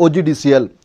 OGDCL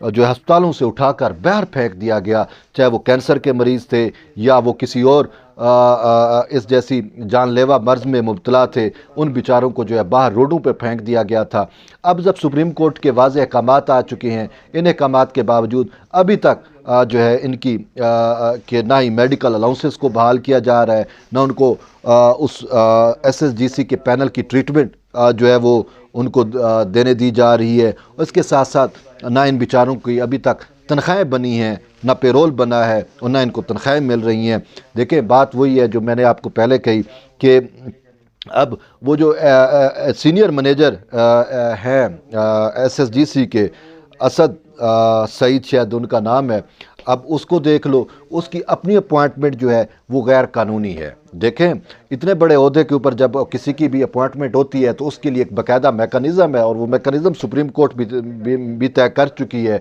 جو ہے ہسپتالوں سے اٹھا کر باہر پھینک دیا گیا، چاہے وہ کینسر کے مریض تھے یا وہ کسی اور اس جیسی جان لیوا مرض میں مبتلا تھے، ان بیچاروں کو جو ہے باہر روڈوں پہ پھینک دیا گیا تھا۔ اب جب سپریم کورٹ کے واضح احکامات آ چکے ہیں، ان احکامات کے باوجود ابھی تک جو ہے ان کی کہ نہ ہی میڈیکل الاؤنسز کو بحال کیا جا رہا ہے، نہ ان کو اس SSGC کے پینل کی ٹریٹمنٹ جو ہے وہ ان کو دینے دی جا رہی ہے۔ اس کے ساتھ ساتھ نہ ان بیچاروں کی ابھی تک تنخواہیں بنی ہیں، نہ پیرول بنا ہے اور نہ ان کو تنخواہیں مل رہی ہیں۔ دیکھیں بات وہی ہے جو میں نے آپ کو پہلے کہی کہ اب وہ جو سینئر منیجر ہیں SSGC کے، اسد سعید شاید ان کا نام ہے، اب اس کو دیکھ لو، اس کی اپنی اپوائنٹمنٹ جو ہے وہ غیر قانونی ہے۔ دیکھیں اتنے بڑے عہدے کے اوپر جب کسی کی بھی اپوائنٹمنٹ ہوتی ہے تو اس کے لیے ایک باقاعدہ میکانزم ہے، اور وہ میکانزم سپریم کورٹ بھی طے کر چکی ہے،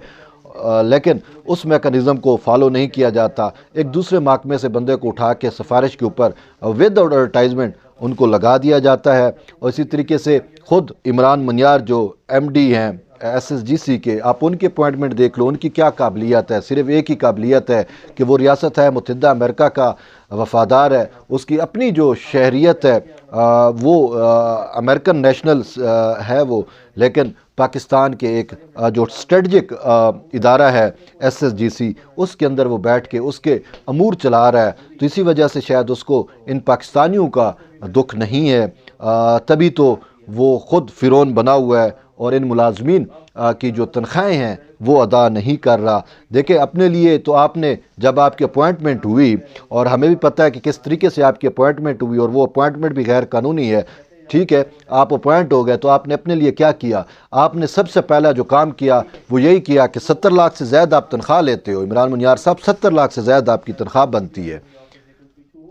لیکن اس میکانزم کو فالو نہیں کیا جاتا۔ ایک دوسرے محکمے سے بندے کو اٹھا کے سفارش کے اوپر ود ایڈورٹائزمنٹ ان کو لگا دیا جاتا ہے، اور اسی طریقے سے خود عمران منیار جو MD ہیں SSGC کے، آپ ان کی اپوائنٹمنٹ دیکھ لو، ان کی کیا قابلیت ہے؟ صرف ایک ہی قابلیت ہے کہ وہ ریاست ہے متحدہ امریکہ کا وفادار ہے، اس کی اپنی جو شہریت ہے وہ امریکن نیشنل ہے وہ، لیکن پاکستان کے ایک جو اسٹریٹجک ادارہ ہے SSGC، اس کے اندر وہ بیٹھ کے اس کے امور چلا رہا ہے، تو اسی وجہ سے شاید اس کو ان پاکستانیوں کا دکھ نہیں ہے، تبھی تو وہ خود فرعون بنا ہوا ہے اور ان ملازمین کی جو تنخواہیں ہیں وہ ادا نہیں کر رہا۔ دیکھیں اپنے لیے تو آپ نے جب آپ کی اپوائنٹمنٹ ہوئی، اور ہمیں بھی پتہ ہے کہ کس طریقے سے آپ کی اپوائنٹمنٹ ہوئی، اور وہ اپوائنٹمنٹ بھی غیر قانونی ہے، ٹھیک ہے، آپ اپوائنٹ ہو گئے تو آپ نے اپنے لیے کیا کیا؟ آپ نے سب سے پہلا جو کام کیا وہ یہی کیا کہ 70 لاکھ سے زیادہ آپ تنخواہ لیتے ہو، عمران منیار صاحب 70 لاکھ سے زیادہ آپ کی تنخواہ بنتی ہے،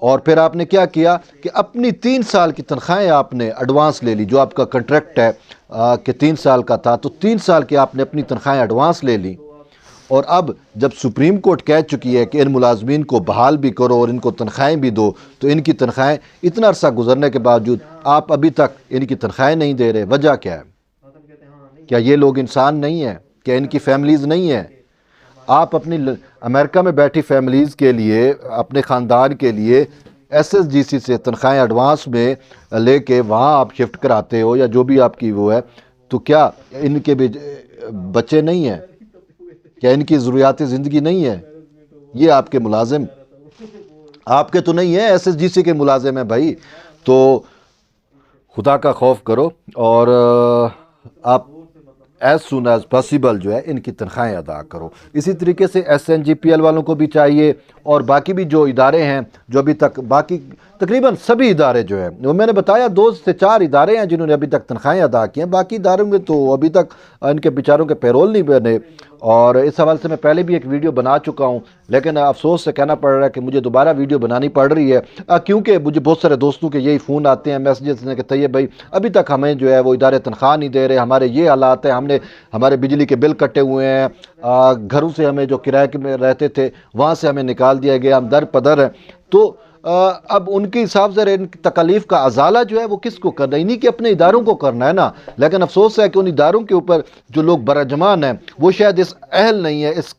اور پھر آپ نے کیا کیا کہ اپنی 3 سال کی تنخواہیں آپ نے ایڈوانس لے لی، جو آپ کا کنٹریکٹ ہے کہ 3 سال کا تھا، تو 3 سال کی آپ نے اپنی تنخواہیں ایڈوانس لے لی، اور اب جب سپریم کورٹ کہہ چکی ہے کہ ان ملازمین کو بحال بھی کرو اور ان کو تنخواہیں بھی دو، تو ان کی تنخواہیں اتنا عرصہ گزرنے کے باوجود آپ ابھی تک ان کی تنخواہیں نہیں دے رہے، وجہ کیا ہے؟ کیا یہ لوگ انسان نہیں ہیں؟ کیا ان کی فیملیز نہیں ہیں؟ آپ اپنی امریکہ میں بیٹھی فیملیز کے لیے، اپنے خاندان کے لیے SSGC سے تنخواہیں ایڈوانس میں لے کے وہاں آپ شفٹ کراتے ہو، یا جو بھی آپ کی وہ ہے، تو کیا ان کے بھی بچے نہیں ہیں؟ کیا ان کی ضروریات زندگی نہیں ہے؟ یہ آپ کے ملازم آپ کے تو نہیں ہیں، SSGC کے ملازم ہیں بھائی۔ تو خدا کا خوف کرو، اور آپ ایز سون ایز پاسیبل جو ہے ان کی تنخواہیں ادا کرو۔ اسی طریقے سے SNGPL والوں کو بھی چاہیے، اور باقی بھی جو ادارے ہیں جو ابھی تک، باقی تقریباً سبھی ادارے جو ہیں، وہ میں نے بتایا 2 سے 4 ادارے ہیں جنہوں نے ابھی تک تنخواہیں ادا کی ہیں، باقی اداروں میں تو ابھی تک ان کے بیچاروں کے پیرول نہیں بنے، اور اس حوالے سے میں پہلے بھی ایک ویڈیو بنا چکا ہوں، لیکن افسوس سے کہنا پڑ رہا ہے کہ مجھے دوبارہ ویڈیو بنانی پڑ رہی ہے، کیونکہ مجھے بہت سارے دوستوں کے یہی فون آتے ہیں، میسیجز ہیں کہ طیب بھائی ابھی تک ہمیں جو ہے وہ ادارے تنخواہ نہیں دے رہے، ہمارے یہ حالات ہیں، ہمارے بجلی کے بل کٹے ہوئے ہیں، گھروں سے ہمیں جو کرائے میں رہتے تھے وہاں سے ہمیں نکال دیا گیا، ہم در پدر ہیں۔ تو اب ان کے حساب سے ان کی تکالیف کا ازالہ جو ہے وہ کس کو کرنا ہے؟ انہی کہ اپنے اداروں کو کرنا ہے نا، لیکن افسوس ہے کہ ان اداروں کے اوپر جو لوگ برجمان ہیں وہ شاید اس اہل نہیں ہے اس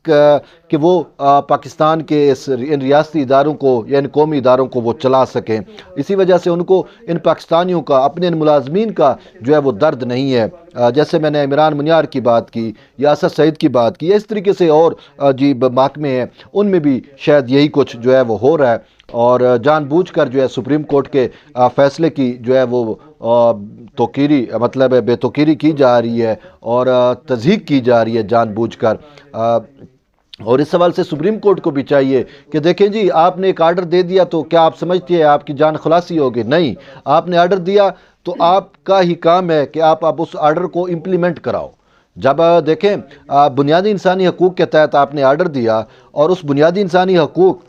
کہ وہ پاکستان کے ان ریاستی اداروں کو یا ان قومی اداروں کو وہ چلا سکیں، اسی وجہ سے ان کو ان پاکستانیوں کا، اپنے ان ملازمین کا جو ہے وہ درد نہیں ہے۔ جیسے میں نے عمران منیار کی بات کی یا اسد سعید کی بات کی، اس طریقے سے اور جی محکمے ہیں، ان میں بھی شاید یہی کچھ جو ہے وہ ہو رہا ہے، اور جان بوجھ کر جو ہے سپریم کورٹ کے فیصلے کی جو ہے وہ توقیری، مطلب بے توقیری کی جا رہی ہے اور تضحیک کی جا رہی ہے جان بوجھ کر۔ اور اس سوال سے سپریم کورٹ کو بھی چاہیے کہ دیکھیں جی، آپ نے ایک آرڈر دے دیا تو کیا آپ سمجھتے ہیں آپ کی جان خلاصی ہوگی؟ نہیں، آپ نے آرڈر دیا تو آپ کا ہی کام ہے کہ آپ اب اس آرڈر کو امپلیمنٹ کراؤ۔ جب دیکھیں بنیادی انسانی حقوق کے تحت آپ نے آرڈر دیا، اور اس بنیادی انسانی حقوق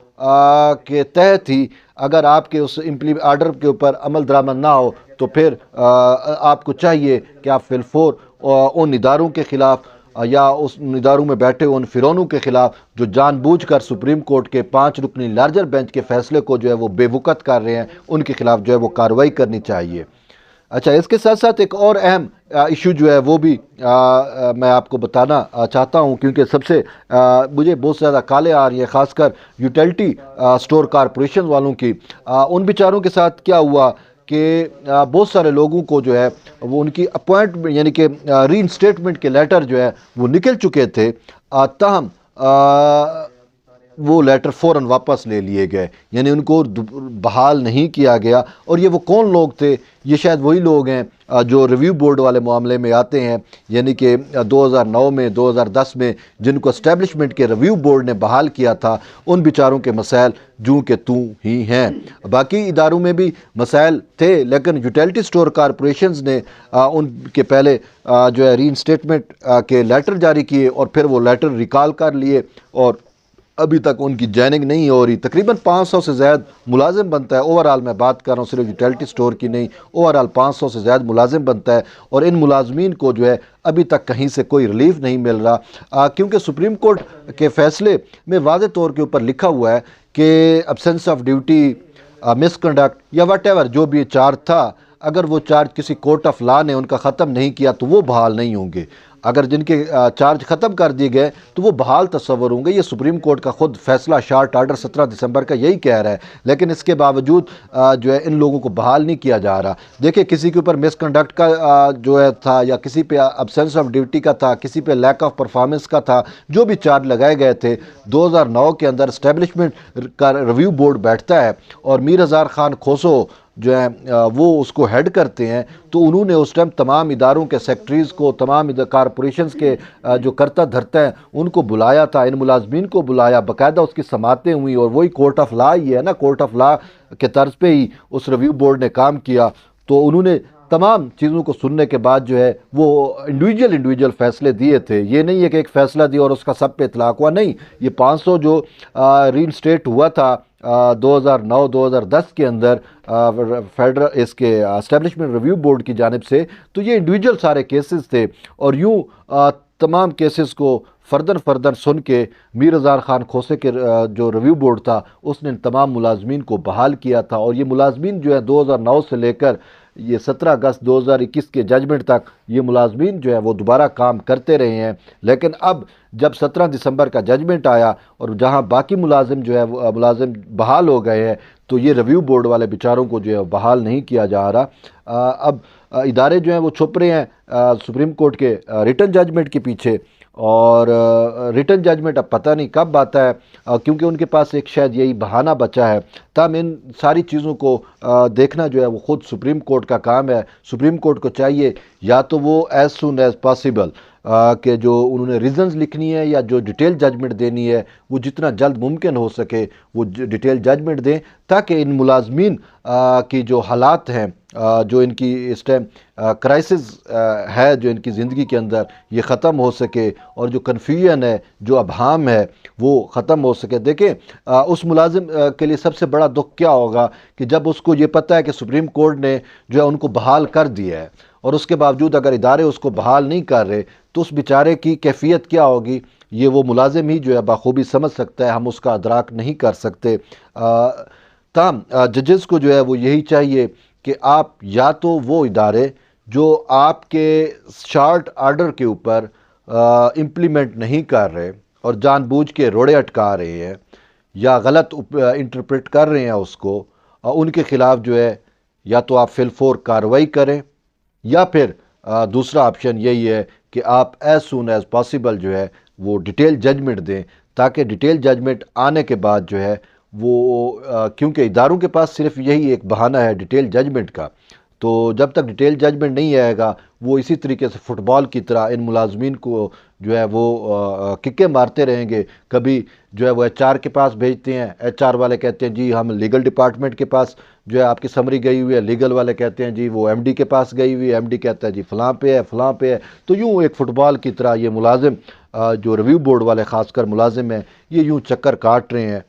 کے تحت ہی اگر آپ کے اس آرڈر کے اوپر عمل درآمد نہ ہو تو پھر آپ کو چاہیے کہ آپ فی الفور ان اداروں کے خلاف یا اس اداروں میں بیٹھے ان فرعونوں کے خلاف جو جان بوجھ کر سپریم کورٹ کے 5 رکنی لارجر بینچ کے فیصلے کو جو ہے وہ بے وقت کر رہے ہیں، ان کے خلاف جو ہے وہ کارروائی کرنی چاہیے۔ اچھا، اس کے ساتھ ساتھ ایک اور اہم ایشو جو ہے وہ بھی میں آپ کو بتانا چاہتا ہوں، کیونکہ سب سے مجھے بہت زیادہ کالیں آ رہی ہیں، خاص کر یوٹیلٹی سٹور کارپوریشن والوں کی۔ ان بیچاروں کے ساتھ کیا ہوا کہ بہت سارے لوگوں کو جو ہے وہ ان کی اپوائنٹمنٹ یعنی کہ ری انسٹیٹمنٹ کے لیٹر جو ہے وہ نکل چکے تھے، تاہم وہ لیٹر فوراً واپس لے لیے گئے، یعنی ان کو بحال نہیں کیا گیا۔ اور یہ وہ کون لوگ تھے؟ یہ شاید وہی لوگ ہیں جو ریویو بورڈ والے معاملے میں آتے ہیں، یعنی کہ 2009 میں 2010 میں جن کو اسٹیبلشمنٹ کے ریویو بورڈ نے بحال کیا تھا، ان بیچاروں کے مسائل جوں کہ توں ہی ہیں۔ باقی اداروں میں بھی مسائل تھے، لیکن یوٹیلٹی سٹور کارپوریشنز نے ان کے پہلے جو ہے ری انسٹیٹمنٹ کے لیٹر جاری کیے، اور پھر وہ لیٹر ریکال کر لیے، اور ابھی تک ان کی جوائننگ نہیں ہو رہی۔ تقریباً 500 سے زائد ملازم بنتا ہے، اوورال میں بات کر رہا ہوں، صرف یوٹیلٹی سٹور کی نہیں، اوورال 500 سے زائد ملازم بنتا ہے، اور ان ملازمین کو جو ہے ابھی تک کہیں سے کوئی ریلیف نہیں مل رہا، کیونکہ سپریم کورٹ کے فیصلے میں واضح طور کے اوپر لکھا ہوا ہے کہ absence of duty, miss conduct یا واٹ ایور جو بھی چارج تھا، اگر وہ چارج کسی کورٹ آف لا نے ان کا ختم نہیں کیا تو وہ بحال نہیں ہوں گے۔ اگر جن کے چارج ختم کر دیے گئے تو وہ بحال تصور ہوں گے۔ یہ سپریم کورٹ کا خود فیصلہ شارٹ آرڈر 17 دسمبر کا یہی کہہ رہا ہے، لیکن اس کے باوجود جو ہے ان لوگوں کو بحال نہیں کیا جا رہا۔ دیکھیں، کسی کے اوپر مس کنڈکٹ کا جو ہے تھا، یا کسی پہ ابسینس آف ڈیوٹی کا تھا، کسی پہ لیک آف پرفارمنس کا تھا، جو بھی چارج لگائے گئے تھے، 2009 کے اندر اسٹیبلشمنٹ کا ریویو بورڈ بیٹھتا ہے، اور میر ہزار خان کھوسو جو ہیں وہ اس کو ہیڈ کرتے ہیں، تو انہوں نے اس ٹائم تمام اداروں کے سیکٹریز کو، تمام کارپوریشنز کے جو کرتا دھرتا ہیں ان کو بلایا تھا، ان ملازمین کو بلایا، باقاعدہ اس کی سماعتیں ہوئیں، اور وہی کورٹ آف لا ہی ہے نا، کورٹ آف لا کے طرز پہ ہی اس ریویو بورڈ نے کام کیا۔ تو انہوں نے تمام چیزوں کو سننے کے بعد جو ہے وہ انڈیویجول فیصلے دیے تھے۔ یہ نہیں ہے کہ ایک فیصلہ دیا اور اس کا سب پہ اطلاق ہوا، نہیں، یہ 500 جو ری انسٹیٹ ہوا تھا 2009-2010 کے اندر فیڈرل اس کے اسٹیبلشمنٹ ریویو بورڈ کی جانب سے، تو یہ انڈیویجول سارے کیسز تھے، اور یوں تمام کیسز کو فردن سن کے میر ہزار خان کھوسے کے جو ریویو بورڈ تھا اس نے تمام ملازمین کو بحال کیا تھا، اور یہ ملازمین جو ہے 2009 سے لے کر یہ 17 اگست 2021 کے ججمنٹ تک یہ ملازمین جو ہے وہ دوبارہ کام کرتے رہے ہیں۔ لیکن اب جب 17 دسمبر کا ججمنٹ آیا اور جہاں باقی ملازم جو ہے ملازم بحال ہو گئے ہیں، تو یہ ریویو بورڈ والے بیچاروں کو جو ہے بحال نہیں کیا جا رہا۔ اب ادارے جو ہیں وہ چھپ رہے ہیں سپریم کورٹ کے ریٹن ججمنٹ کے پیچھے، اور ریٹن ججمنٹ اب پتہ نہیں کب آتا ہے، کیونکہ ان کے پاس ایک شاید یہی بہانہ بچا ہے۔ تاہم ان ساری چیزوں کو دیکھنا جو ہے وہ خود سپریم کورٹ کا کام ہے۔ سپریم کورٹ کو چاہیے یا تو وہ ایز سون ایز پاسبل کہ جو انہوں نے ریزنز لکھنی ہے یا جو ڈیٹیل ججمنٹ دینی ہے وہ جتنا جلد ممکن ہو سکے وہ ڈیٹیل ججمنٹ دیں، تاکہ ان ملازمین کی جو حالات ہیں، جو ان کی اس ٹائم کرائسس ہے جو ان کی زندگی کے اندر، یہ ختم ہو سکے، اور جو کنفیوژن ہے، جو ابہام ہے، وہ ختم ہو سکے۔ دیکھیں، اس ملازم کے لیے سب سے بڑا دکھ کیا ہوگا کہ جب اس کو یہ پتہ ہے کہ سپریم کورٹ نے جو ہے ان کو بحال کر دیا ہے، اور اس کے باوجود اگر ادارے اس کو بحال نہیں کر رہے تو اس بیچارے کی کیفیت کیا ہوگی، یہ وہ ملازم ہی جو ہے بخوبی سمجھ سکتا ہے، ہم اس کا ادراک نہیں کر سکتے۔ تاہم ججز کو جو ہے وہ یہی چاہیے کہ آپ یا تو وہ ادارے جو آپ کے شارٹ آرڈر کے اوپر امپلیمنٹ نہیں کر رہے اور جان بوجھ کے روڑے اٹکا رہے ہیں یا غلط انٹرپریٹ کر رہے ہیں اس کو، ان کے خلاف جو ہے یا تو آپ فی الفور کارروائی کریں، یا پھر دوسرا آپشن یہی ہے کہ آپ ایز سون ایز پاسبل جو ہے وہ ڈیٹیل ججمنٹ دیں، تاکہ ڈیٹیل ججمنٹ آنے کے بعد جو ہے وہ کیونکہ اداروں کے پاس صرف یہی ایک بہانہ ہے ڈیٹیل ججمنٹ کا، تو جب تک ڈیٹیل ججمنٹ نہیں آئے گا وہ اسی طریقے سے فٹ بال کی طرح ان ملازمین کو جو ہے وہ ککیں مارتے رہیں گے۔ کبھی جو ہے وہ ایچ آر کے پاس بھیجتے ہیں، ایچ آر والے کہتے ہیں جی ہم لیگل ڈپارٹمنٹ کے پاس جو ہے آپ کی سمری گئی ہوئی ہے، لیگل والے کہتے ہیں جی وہ ایم ڈی کے پاس گئی ہوئی ہے، ایم ڈی کہتا ہے جی فلاں پہ ہے فلاں پہ ہے۔ تو یوں ایک فٹ بال کی طرح یہ ملازم جو ریویو بورڈ والے خاص کر ملازم ہیں، یہ یوں چکر کاٹ رہے ہیں۔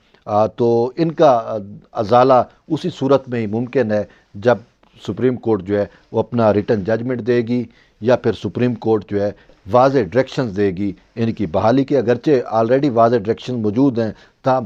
تو ان کا ازالہ اسی صورت میں ہی ممکن ہے جب سپریم کورٹ جو ہے وہ اپنا ریٹن ججمنٹ دے گی، یا پھر سپریم کورٹ جو ہے واضح ڈائریکشنز دے گی ان کی بحالی کے۔ اگرچہ آلریڈی واضح ڈائریکشن موجود ہیں، تاہم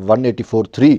184(3)